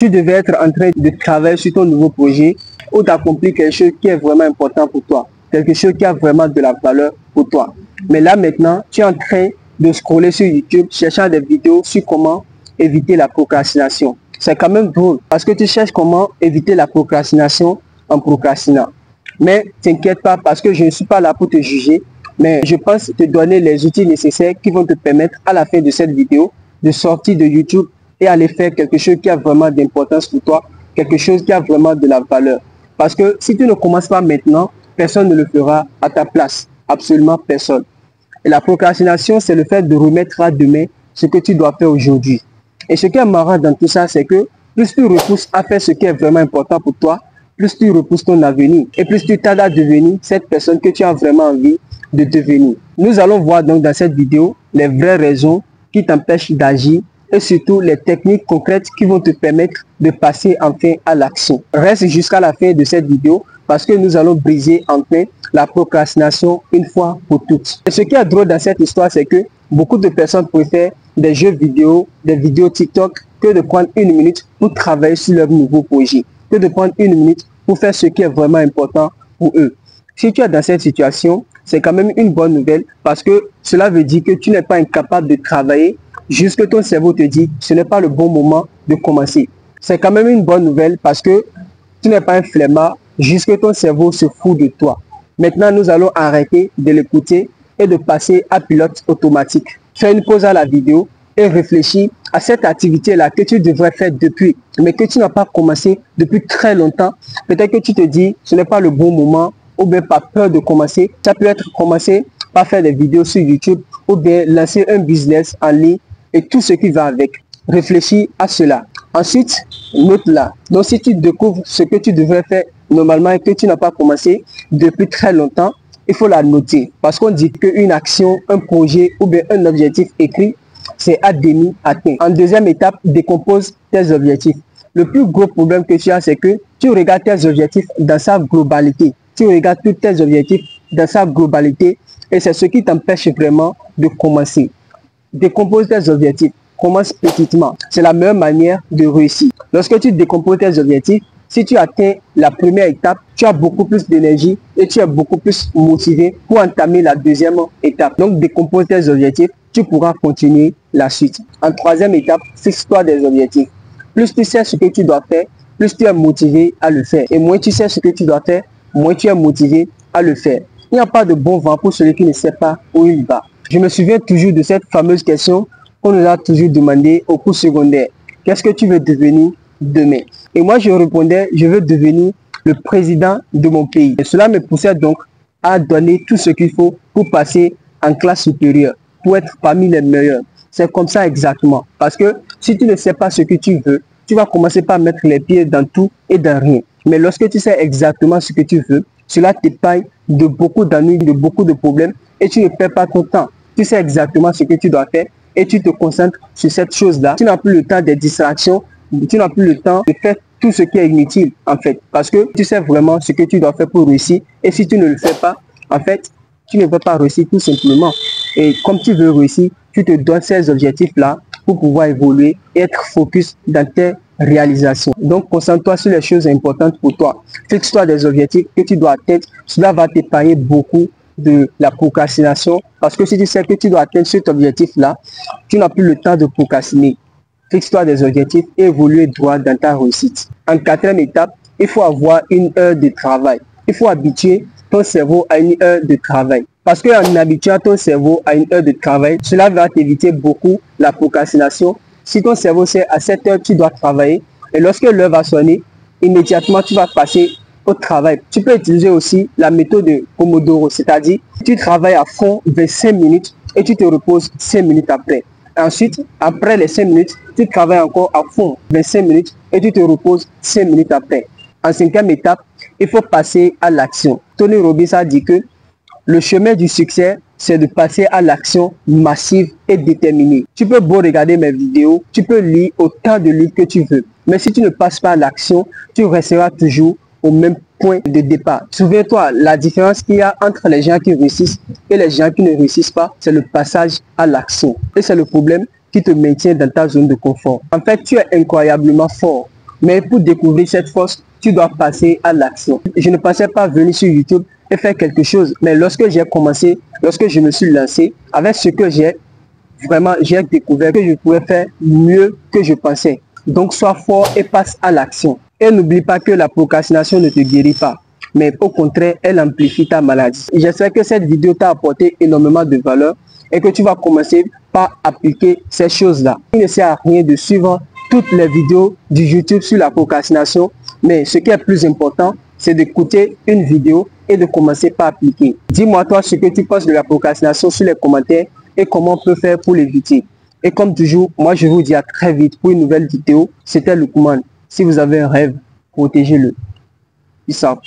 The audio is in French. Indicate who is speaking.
Speaker 1: Tu devais être en train de travailler sur ton nouveau projet ou d'accomplir quelque chose qui est vraiment important pour toi, quelque chose qui a vraiment de la valeur pour toi. Mais là maintenant, tu es en train de scroller sur YouTube, cherchant des vidéos sur comment éviter la procrastination. C'est quand même drôle parce que tu cherches comment éviter la procrastination en procrastinant. Mais t'inquiète pas parce que je ne suis pas là pour te juger, mais je pense te donner les outils nécessaires qui vont te permettre à la fin de cette vidéo de sortir de YouTube et aller faire quelque chose qui a vraiment d'importance pour toi, quelque chose qui a vraiment de la valeur. Parce que si tu ne commences pas maintenant, personne ne le fera à ta place. Absolument personne. Et la procrastination, c'est le fait de remettre à demain ce que tu dois faire aujourd'hui. Et ce qui est marrant dans tout ça, c'est que plus tu repousses à faire ce qui est vraiment important pour toi, plus tu repousses ton avenir et plus tu tardes à devenir cette personne que tu as vraiment envie de devenir. Nous allons voir donc dans cette vidéo les vraies raisons qui t'empêchent d'agir et surtout les techniques concrètes qui vont te permettre de passer enfin à l'action. Reste jusqu'à la fin de cette vidéo parce que nous allons briser enfin la procrastination une fois pour toutes. Et ce qui est drôle dans cette histoire, c'est que beaucoup de personnes préfèrent des jeux vidéo, des vidéos TikTok que de prendre une minute pour travailler sur leur nouveau projet, que de prendre une minute pour faire ce qui est vraiment important pour eux. Si tu es dans cette situation, c'est quand même une bonne nouvelle parce que cela veut dire que tu n'es pas incapable de travailler jusque ton cerveau te dit que ce n'est pas le bon moment de commencer. C'est quand même une bonne nouvelle parce que tu n'es pas un flemmard jusque ton cerveau se fout de toi. Maintenant, nous allons arrêter de l'écouter et de passer à pilote automatique. Fais une pause à la vidéo et réfléchis à cette activité-là que tu devrais faire depuis, mais que tu n'as pas commencé depuis très longtemps. Peut-être que tu te dis ce n'est pas le bon moment ou bien pas peur de commencer. Ça peut être commencer par faire des vidéos sur YouTube ou bien lancer un business en ligne et tout ce qui va avec. Réfléchis à cela. Ensuite, note-la. Donc si tu découvres ce que tu devrais faire normalement et que tu n'as pas commencé depuis très longtemps, il faut la noter. Parce qu'on dit qu'une action, un projet ou bien un objectif écrit, c'est à demi atteint. En deuxième étape, décompose tes objectifs. Le plus gros problème que tu as, c'est que tu regardes tes objectifs dans sa globalité. Tu regardes tous tes objectifs dans sa globalité et c'est ce qui t'empêche vraiment de commencer. Décompose tes objectifs. Commence petitement. C'est la meilleure manière de réussir. Lorsque tu décomposes tes objectifs, si tu atteins la première étape, tu as beaucoup plus d'énergie et tu es beaucoup plus motivé pour entamer la deuxième étape. Donc, décompose tes objectifs, tu pourras continuer la suite. En troisième étape, fixe-toi des objectifs. Plus tu sais ce que tu dois faire, plus tu es motivé à le faire. Et moins tu sais ce que tu dois faire, moins tu es motivé à le faire. Il n'y a pas de bon vent pour celui qui ne sait pas où il va. Je me souviens toujours de cette fameuse question qu'on nous a toujours demandé au cours secondaire. Qu'est-ce que tu veux devenir demain? Et moi, je répondais, je veux devenir le président de mon pays. Et cela me poussait donc à donner tout ce qu'il faut pour passer en classe supérieure, pour être parmi les meilleurs. C'est comme ça exactement. Parce que si tu ne sais pas ce que tu veux, tu vas commencer par mettre les pieds dans tout et dans rien. Mais lorsque tu sais exactement ce que tu veux, cela t'épargne de beaucoup d'ennuis, de beaucoup de problèmes et tu ne perds pas ton temps. Tu sais exactement ce que tu dois faire et tu te concentres sur cette chose-là. Tu n'as plus le temps des distractions, tu n'as plus le temps de faire tout ce qui est inutile en fait. Parce que tu sais vraiment ce que tu dois faire pour réussir et si tu ne le fais pas, en fait, tu ne vas pas réussir tout simplement. Et comme tu veux réussir, tu te donnes ces objectifs-là pour pouvoir évoluer et être focus dans tes réalisations. Donc, concentre-toi sur les choses importantes pour toi. Fixe-toi des objectifs que tu dois atteindre. Cela va t'épargner beaucoup de la procrastination parce que si tu sais que tu dois atteindre cet objectif-là, tu n'as plus le temps de procrastiner. Fixe-toi des objectifs et évoluer droit dans ta réussite. En quatrième étape, il faut avoir une heure de travail. Il faut habituer ton cerveau à une heure de travail. Parce qu'en habituant ton cerveau à une heure de travail, cela va t'éviter beaucoup la procrastination. Si ton cerveau sait à 7 heures tu dois travailler et lorsque l'heure va sonner, immédiatement tu vas passer au travail. Tu peux utiliser aussi la méthode de Pomodoro, c'est-à-dire tu travailles à fond 25 minutes et tu te reposes 5 minutes après. Ensuite, après les 5 minutes, tu travailles encore à fond 25 minutes et tu te reposes 5 minutes après. En cinquième étape, il faut passer à l'action. Tony Robbins a dit que le chemin du succès, c'est de passer à l'action massive et déterminée. Tu peux beau regarder mes vidéos, tu peux lire autant de livres que tu veux. Mais si tu ne passes pas à l'action, tu resteras toujours au même point de départ. Souviens-toi, la différence qu'il y a entre les gens qui réussissent et les gens qui ne réussissent pas, c'est le passage à l'action. Et c'est le problème qui te maintient dans ta zone de confort. En fait, tu es incroyablement fort. Mais pour découvrir cette force, tu dois passer à l'action. Je ne pensais pas venir sur YouTube et faire quelque chose. Mais lorsque j'ai commencé, lorsque je me suis lancé, avec ce que j'ai, vraiment, j'ai découvert que je pouvais faire mieux que je pensais. Donc, sois fort et passe à l'action. Et n'oublie pas que la procrastination ne te guérit pas, mais au contraire, elle amplifie ta maladie. J'espère que cette vidéo t'a apporté énormément de valeur et que tu vas commencer par appliquer ces choses-là. Il ne sert à rien de suivre toutes les vidéos du YouTube sur la procrastination, mais ce qui est plus important, c'est d'écouter une vidéo et de commencer par appliquer. Dis-moi toi ce que tu penses de la procrastination sur les commentaires et comment on peut faire pour l'éviter. Et comme toujours, moi je vous dis à très vite pour une nouvelle vidéo. C'était Lukman. Si vous avez un rêve, protégez-le. Peace out.